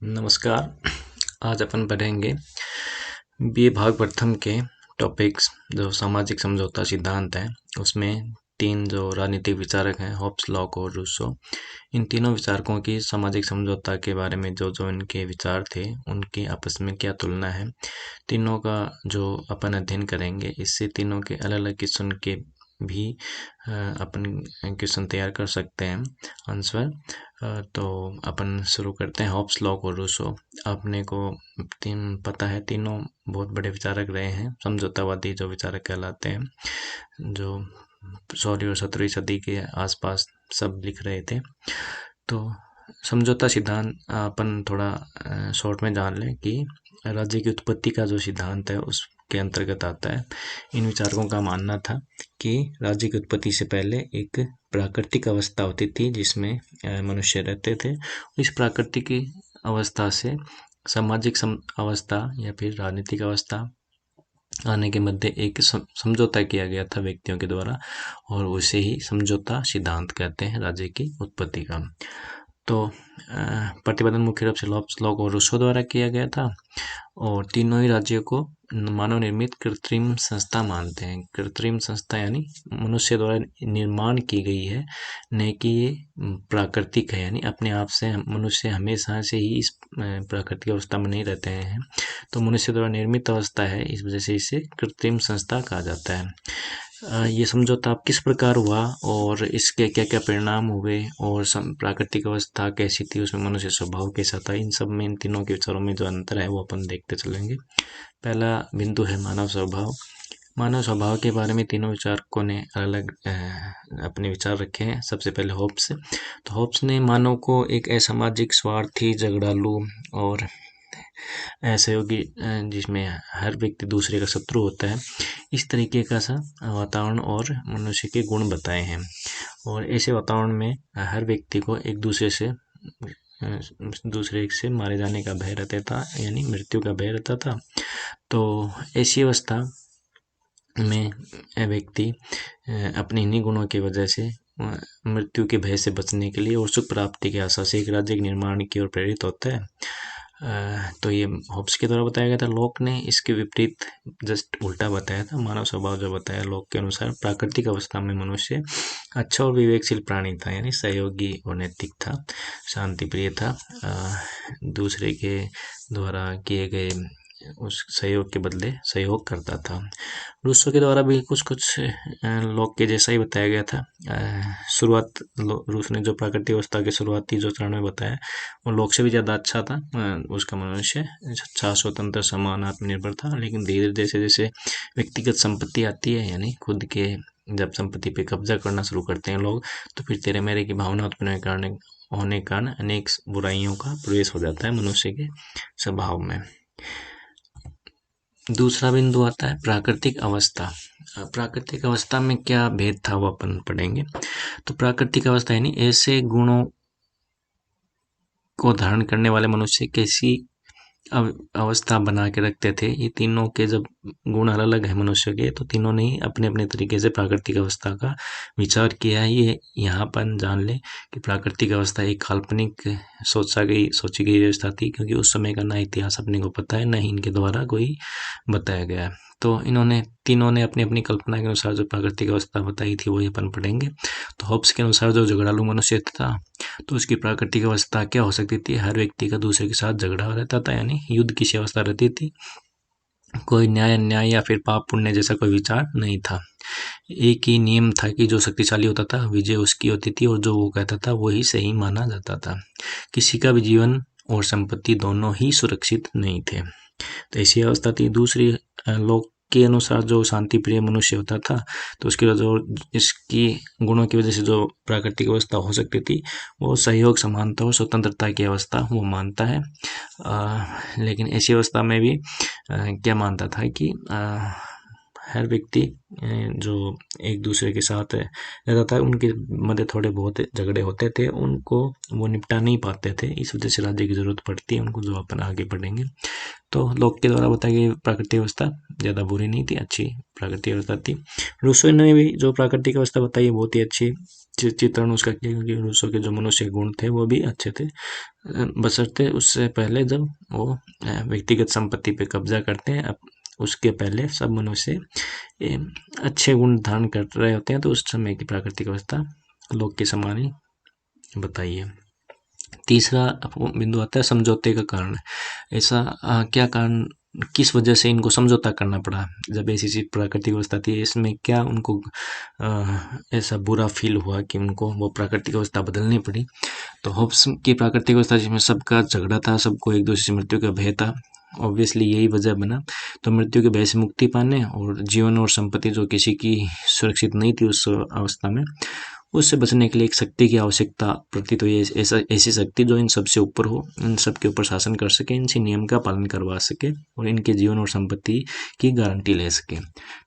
नमस्कार। आज अपन पढ़ेंगे बीए भाग प्रथम के टॉपिक्स जो सामाजिक समझौता सिद्धांत है। उसमें तीन जो राजनीतिक विचारक हैं, हॉब्स, लॉक और रूसो, इन तीनों विचारकों की सामाजिक समझौता के बारे में जो जो इनके विचार थे उनकी आपस में क्या तुलना है, तीनों का जो अपन अध्ययन करेंगे। इससे तीनों के अलग अलग क्वेश्चन के भी अपन क्वेश्चन तैयार कर सकते हैं, आंसर। तो अपन शुरू करते हैं। हॉब्स, लॉक और रूसो। अपने को पता है तीनों बहुत बड़े विचारक रहे हैं, समझौतावादी जो विचारक कहलाते हैं, जो 16वीं और 17वीं सदी के आसपास सब लिख रहे थे। तो समझौता सिद्धांत अपन थोड़ा शॉर्ट में जान लें कि राज्य की उत्पत्ति का जो सिद्धांत है उसके अंतर्गत आता है। इन विचारकों का मानना था कि राज्य की उत्पत्ति से पहले एक प्राकृतिक अवस्था होती थी जिसमें मनुष्य रहते थे। इस प्राकृतिक अवस्था से सामाजिक अवस्था या फिर राजनीतिक अवस्था आने के मध्य एक समझौता किया गया था व्यक्तियों के द्वारा, और उसे ही समझौता सिद्धांत कहते हैं राज्य की उत्पत्ति का। तो प्रतिपादन मुख्य रूप से लॉक और रूसो द्वारा किया गया था, और तीनों ही राज्यों को मानव निर्मित कृत्रिम संस्था मानते हैं। कृत्रिम संस्था यानी मनुष्य द्वारा निर्माण की गई है, न कि ये प्राकृतिक है, यानी अपने आप से मनुष्य हमेशा से ही इस प्राकृतिक अवस्था में नहीं रहते हैं। तो मनुष्य द्वारा निर्मित अवस्था है, इस वजह से इसे कृत्रिम संस्था कहा जाता है। ये समझौता किस प्रकार हुआ और इसके क्या क्या परिणाम हुए, और प्राकृतिक अवस्था कैसी थी, उसमें मनुष्य स्वभाव कैसा था, इन सब में इन तीनों के विचारों में जो अंतर है वो अपन देखते चलेंगे। पहला बिंदु है मानव स्वभाव। मानव स्वभाव के बारे में तीनों विचारकों ने अलग अपने विचार रखे हैं। सबसे पहले हॉब्स। तो हॉब्स ने मानव को एक असामाजिक, स्वार्थी, झगड़ालू और असहयोगी, जिसमें हर व्यक्ति दूसरे का शत्रु होता है, इस तरीके का सा वातावरण और मनुष्य के गुण बताए हैं। और ऐसे वातावरण में हर व्यक्ति को एक दूसरे से मारे जाने का भय रहता था, यानी मृत्यु का भय रहता था। तो ऐसी अवस्था में व्यक्ति अपने इन्हीं गुणों की वजह से मृत्यु के भय से बचने के लिए और सुख प्राप्ति की आशा से एक राज्य के निर्माण की ओर प्रेरित होता है। तो ये हॉब्स के द्वारा बताया गया था। लॉक ने इसके विपरीत जस्ट उल्टा बताया था। मानव स्वभाव जो बताया लॉक के अनुसार, प्राकृतिक अवस्था में मनुष्य अच्छा और विवेकशील प्राणी था, यानी सहयोगी और नैतिक था, शांति प्रिय था, दूसरे के द्वारा किए गए उस सहयोग के बदले सहयोग करता था। रूसो के द्वारा भी कुछ लॉक के जैसा ही बताया गया था। रूस ने जो प्राकृतिक अवस्था के शुरुआती जो चरण में बताया वो लॉक से भी ज़्यादा अच्छा था। उसका मनुष्य अच्छा, स्वतंत्र, समान, आत्मनिर्भर था। लेकिन धीरे जैसे जैसे व्यक्तिगत संपत्ति आती है, यानी खुद के जब संपत्ति पे कब्जा करना शुरू करते हैं लोग, तो फिर तेरे मेरे की भावना उत्पन्न होने कारण अनेक बुराइयों का प्रवेश हो जाता है मनुष्य के स्वभाव में। दूसरा बिंदु आता है प्राकृतिक अवस्था। प्राकृतिक अवस्था में क्या भेद था वो अपन पढ़ेंगे। तो प्राकृतिक अवस्था यानी ऐसे गुणों को धारण करने वाले मनुष्य कैसी अवस्था बना के रखते थे। ये तीनों के जब गुण अलग अलग है मनुष्य के, तो तीनों ने अपने अपने तरीके से प्राकृतिक अवस्था का विचार किया है। ये यहाँ पर जान ले कि प्राकृतिक अवस्था एक काल्पनिक सोची गई व्यवस्था थी, क्योंकि उस समय का ना इतिहास अपने को पता है, ना ही इनके द्वारा कोई बताया गया है। तो तीनों ने अपनी अपनी कल्पना के अनुसार जो प्राकृतिक अवस्था बताई थी वही अपन पढ़ेंगे। तो हॉब्स के अनुसार जो झगड़ालू मनुष्य था, तो उसकी प्राकृतिक अवस्था क्या हो सकती थी, हर व्यक्ति का दूसरे के साथ झगड़ा रहता था, यानी युद्ध की अवस्था रहती थी। कोई न्याय या फिर पाप पुण्य जैसा कोई विचार नहीं था। एक ही नियम था कि जो शक्तिशाली होता था विजय उसकी होती थी, और जो वो कहता था वही सही माना जाता था। किसी का भी जीवन और संपत्ति दोनों ही सुरक्षित नहीं थे। तो ऐसी अवस्था थी। दूसरी, लोक के अनुसार जो शांति प्रिय मनुष्य होता था, तो उसकी जो इसकी गुणों की वजह से जो प्राकृतिक अवस्था हो सकती थी वो सहयोग, समानता और स्वतंत्रता की अवस्था वो मानता है। लेकिन ऐसी अवस्था में भी क्या मानता था कि हर व्यक्ति जो एक दूसरे के साथ रहता था, उनके मध्य थोड़े बहुत झगड़े होते थे, उनको वो निपटा नहीं पाते थे। इस वजह से राज्य की जरूरत पड़ती है उनको, जो अपन आगे पढ़ेंगे। तो लोक के द्वारा बताई गई प्राकृतिक अवस्था ज़्यादा बुरी नहीं थी, अच्छी प्राकृतिक अवस्था थी। रूसो ने भी जो प्राकृतिक अवस्था बताई है बहुत ही अच्छी चित्रण उसका किया, क्योंकि रूसो के जो मनुष्य गुण थे वो भी अच्छे थे, बशर्ते उससे पहले जब वो व्यक्तिगत संपत्ति पे कब्जा करते हैं। अब उसके पहले सब मनुष्य अच्छे गुण धारण कर रहे होते हैं, तो उस समय की प्राकृतिक अवस्था लोक के समान ही बताइए। तीसरा बिंदु आता है समझौते का कारण। ऐसा क्या कारण, किस वजह से इनको समझौता करना पड़ा जब ऐसी प्राकृतिक अवस्था थी, इसमें क्या उनको ऐसा बुरा फील हुआ कि उनको वो प्राकृतिक अवस्था बदलनी पड़ी। तो होब्स की प्राकृतिक अवस्था जिसमें सबका झगड़ा था, सबको एक दूसरे से मृत्यु का भय था, ऑब्वियसली यही वजह बना। तो मृत्यु के भय से मुक्ति पाने और जीवन और संपत्ति जो किसी की सुरक्षित नहीं थी उस अवस्था में, उससे बचने के लिए एक शक्ति की आवश्यकता प्रतीत हुई। ऐसी शक्ति जो इन सबसे ऊपर हो, इन सब के ऊपर शासन कर सके, इनसे नियम का पालन करवा सके और इनके जीवन और संपत्ति की गारंटी ले सके।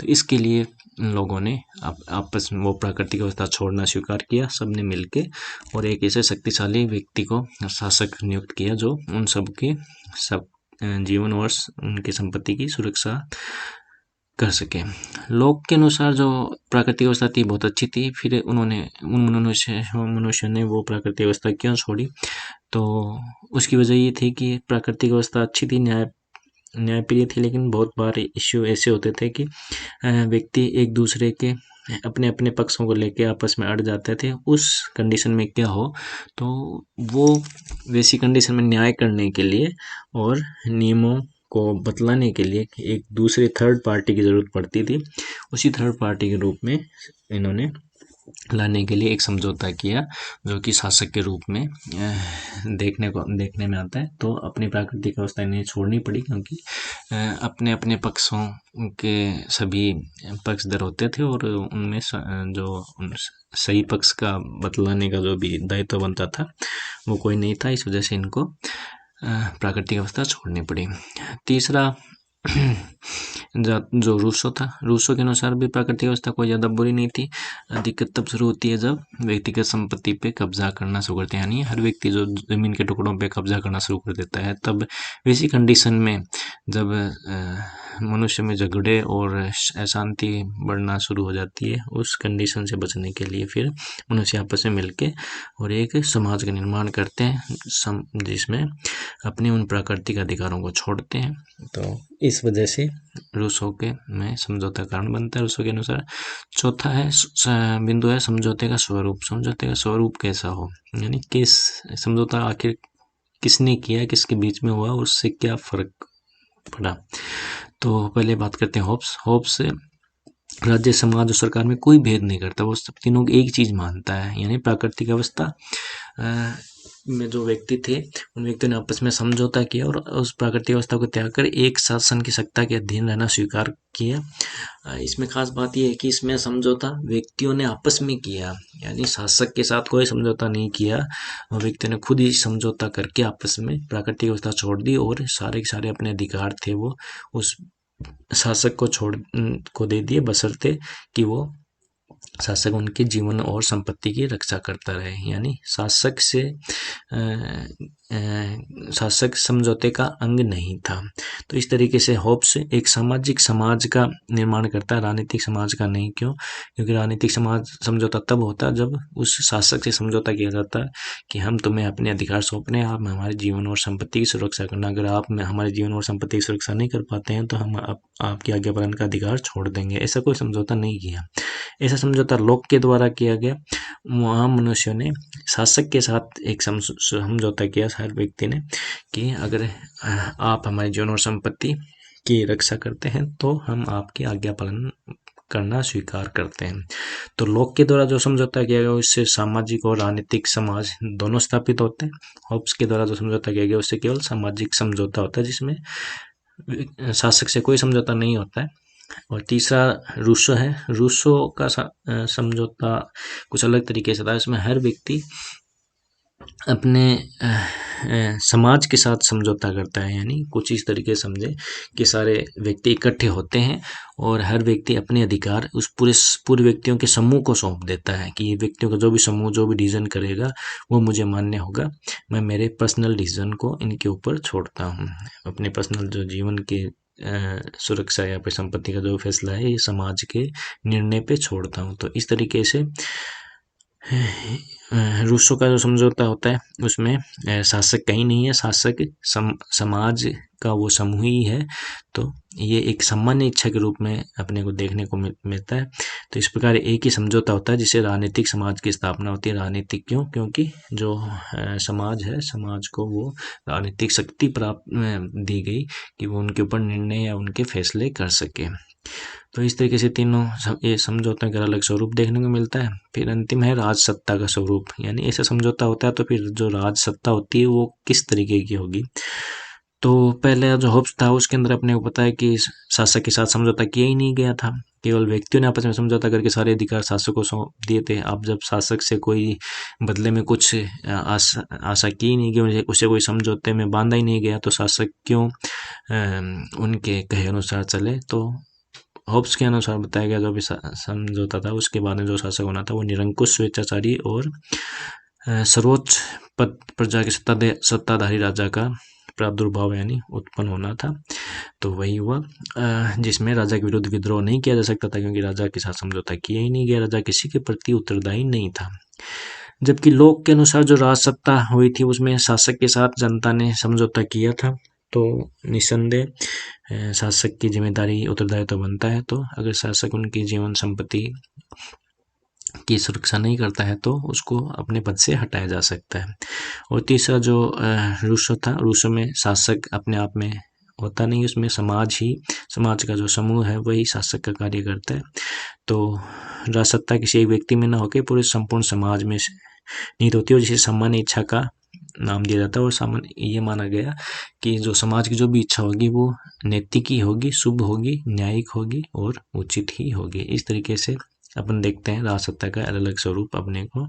तो इसके लिए लोगों ने आपस में वो प्राकृतिक अवस्था छोड़ना स्वीकार किया, सबने मिलके, और एक ऐसे शक्तिशाली व्यक्ति को शासक नियुक्त किया जो उन सबके सब जीवन और उनकी संपत्ति की सुरक्षा कर सके। लोक के अनुसार जो प्राकृतिक अवस्था थी बहुत अच्छी थी, फिर उन्होंने उन मनुष्य ने वो प्राकृतिक अवस्था क्यों छोड़ी, तो उसकी वजह ये थी कि प्राकृतिक अवस्था अच्छी थी, न्यायप्रिय थी, लेकिन बहुत बार इश्यू ऐसे होते थे कि व्यक्ति एक दूसरे के अपने अपने पक्षों को लेके आपस में अड़ जाते थे। उस कंडीशन में क्या हो, तो वो वैसी कंडीशन में न्याय करने के लिए और नियमों को बतलाने के लिए एक दूसरे थर्ड पार्टी की ज़रूरत पड़ती थी। उसी थर्ड पार्टी के रूप में इन्होंने लाने के लिए एक समझौता किया, जो कि शासक के रूप में देखने में आता है। तो अपनी प्राकृतिक अवस्था इन्हें छोड़नी पड़ी, क्योंकि अपने अपने पक्षों के सभी पक्षधर होते थे और उनमें जो सही पक्ष का बतलाने का जो भी दायित्व बनता था वो कोई नहीं था। इस वजह से इनको प्राकृतिक अवस्था छोड़नी पड़ी। तीसरा जो रूसो था, रूसो के अनुसार भी प्राकृतिक अवस्था कोई ज़्यादा बुरी नहीं थी। दिक्कत तब शुरू होती है जब व्यक्तिगत संपत्ति पे कब्जा करना शुरू करते हैं, यानी हर व्यक्ति जो जमीन के टुकड़ों पे कब्जा करना शुरू कर देता है, तब वैसी कंडीशन में जब मनुष्य में झगड़े और अशांति बढ़ना शुरू हो जाती है, उस कंडीशन से बचने के लिए फिर मनुष्य आपस में मिलके और एक समाज का निर्माण करते हैं, जिसमें अपने उन प्राकृतिक अधिकारों को छोड़ते हैं। तो इस वजह से रूसो के में समझौता कारण बनता है। रूसो के अनुसार चौथा है बिंदु है समझौते का स्वरूप। समझौते का स्वरूप कैसा हो, यानी किस समझौता आखिर किसने किया, किसके बीच में हुआ, उससे क्या फर्क पड़ा। तो पहले बात करते हैं होब्स राज्य, समाज और सरकार में कोई भेद नहीं करता, वो सब तीनों की एक चीज मानता है, यानी प्राकृतिक अवस्था में जो व्यक्ति थे उन व्यक्तियों ने आपस में समझौता किया और उस प्राकृतिक अवस्था को त्याग कर एक शासन की सत्ता के अधीन रहना स्वीकार किया। इसमें खास बात यह है कि इसमें समझौता व्यक्तियों ने आपस में किया, यानी शासक के साथ कोई समझौता नहीं किया, व्यक्तियों ने खुद ही समझौता करके आपस में प्राकृतिक अवस्था छोड़ दी और सारे के सारे अपने अधिकार थे वो उस शासक को दे दिए, बशर्ते कि वो शासक उनके जीवन और संपत्ति की रक्षा करता रहे। यानी शासक समझौते का अंग नहीं था। तो इस तरीके से होब्स एक सामाजिक समाज का निर्माण करता है, राजनीतिक समाज का नहीं। क्यों? क्योंकि राजनीतिक समाज समझौता तब होता है जब उस शासक से समझौता किया जाता है कि हम तुम्हें अपने अधिकार सौंपने, आप हमारे जीवन और संपत्ति की सुरक्षा करना। अगर आप हमारे जीवन और संपत्ति की सुरक्षा नहीं कर पाते हैं तो हम आपकी आज्ञा पालन का अधिकार छोड़ देंगे। ऐसा कोई समझौता नहीं किया। ऐसा समझौता लोक के द्वारा किया गया। वहाँ मनुष्यों ने शासक के साथ एक समझौता किया, हर व्यक्ति ने, कि अगर आप हमारे जीवन और संपत्ति की रक्षा करते हैं तो हम आपकी आज्ञा पालन करना स्वीकार करते हैं। तो लोक के द्वारा जो समझौता किया गया उससे सामाजिक और राजनीतिक समाज दोनों स्थापित होते हैं। होब्स के द्वारा जो समझौता किया गया उससे केवल सामाजिक समझौता होता है, जिसमें शासक से कोई समझौता नहीं होता है। और तीसरा रूसो है। रूसो का समझौता कुछ अलग तरीके से था। इसमें हर व्यक्ति अपने समाज के साथ समझौता करता है, यानी कुछ इस तरीके से समझे कि सारे व्यक्ति इकट्ठे होते हैं और हर व्यक्ति अपने अधिकार उस पूरे व्यक्तियों के समूह को सौंप देता है कि ये व्यक्तियों का जो भी समूह जो भी डिसीजन करेगा वो मुझे मान्य होगा। मैं मेरे पर्सनल डिसीजन को इनके ऊपर छोड़ता हूँ। अपने पर्सनल जो जीवन के सुरक्षा या फिर संपत्ति का जो फैसला है ये समाज के निर्णय पे छोड़ता हूँ। तो इस तरीके से रूसो का जो समझौता होता है उसमें शासक कहीं नहीं है, शासक समाज का वो समूह ही है। तो ये एक सामान्य इच्छा के रूप में अपने को देखने को मिलता है। तो इस प्रकार एक ही समझौता होता है जिससे राजनीतिक समाज की स्थापना होती है। राजनीतिक क्यों? क्योंकि जो समाज है, समाज को वो राजनीतिक शक्ति प्राप्त दी गई कि वो उनके ऊपर निर्णय या उनके फैसले कर सके। तो इस तरीके से तीनों ये समझौतों का अलग स्वरूप देखने को मिलता है। फिर अंतिम है राजसत्ता का स्वरूप, यानी ऐसा समझौता होता है तो फिर जो राजसत्ता होती है वो किस तरीके की होगी। तो पहले जो होप्स था उसके अंदर अपने को पता है कि शासक के साथ समझौता किया ही नहीं गया था, केवल व्यक्तियों ने आपस में समझौता करके सारे अधिकार शासक को सौंप दिए थे। अब जब शासक से कोई बदले में कुछ आशा की नहीं गई, उसे कोई समझौते में बांधा ही नहीं गया, तो शासक क्यों उनके कहे अनुसार चले। तो होब्स के अनुसार बताया गया जो भी समझौता था उसके बाद में जो शासक होना था वो निरंकुश, स्वेच्छाचारी और सर्वोच्च पद प्रजा के सत्ताधारी राजा का प्रादुर्भाव यानी उत्पन्न होना था। तो वही हुआ, जिसमें राजा के विरुद्ध विद्रोह नहीं किया जा सकता था क्योंकि राजा के साथ समझौता किया ही नहीं गया, राजा किसी के प्रति उत्तरदायी नहीं था। जबकि लोक के अनुसार जो राज सत्ता हुई थी उसमें शासक के साथ जनता ने समझौता किया था। तो निसंदेह शासक की जिम्मेदारी उत्तरदायित्व तो बनता है। तो अगर शासक उनकी जीवन संपत्ति की सुरक्षा नहीं करता है तो उसको अपने पद से हटाया जा सकता है। और तीसरा जो रूसो था, रूसो में शासक अपने आप में होता नहीं, उसमें समाज का जो समूह है वही शासक का कार्य करता है। तो राजसत्ता किसी एक व्यक्ति में न होकर पूरे संपूर्ण समाज में नीति होती है, जिसे सामान्य इच्छा का नाम दिया जाता है। और सामान्य ये माना गया कि जो समाज की जो भी इच्छा होगी वो नैतिक ही होगी, शुभ होगी, न्यायिक होगी और उचित ही होगी। इस तरीके से अपन देखते हैं राजसत्ता का अलग अलग स्वरूप अपने को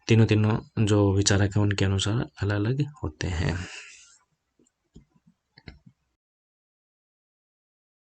तीनों जो विचारक हैं उनके अनुसार अलग अलग होते हैं।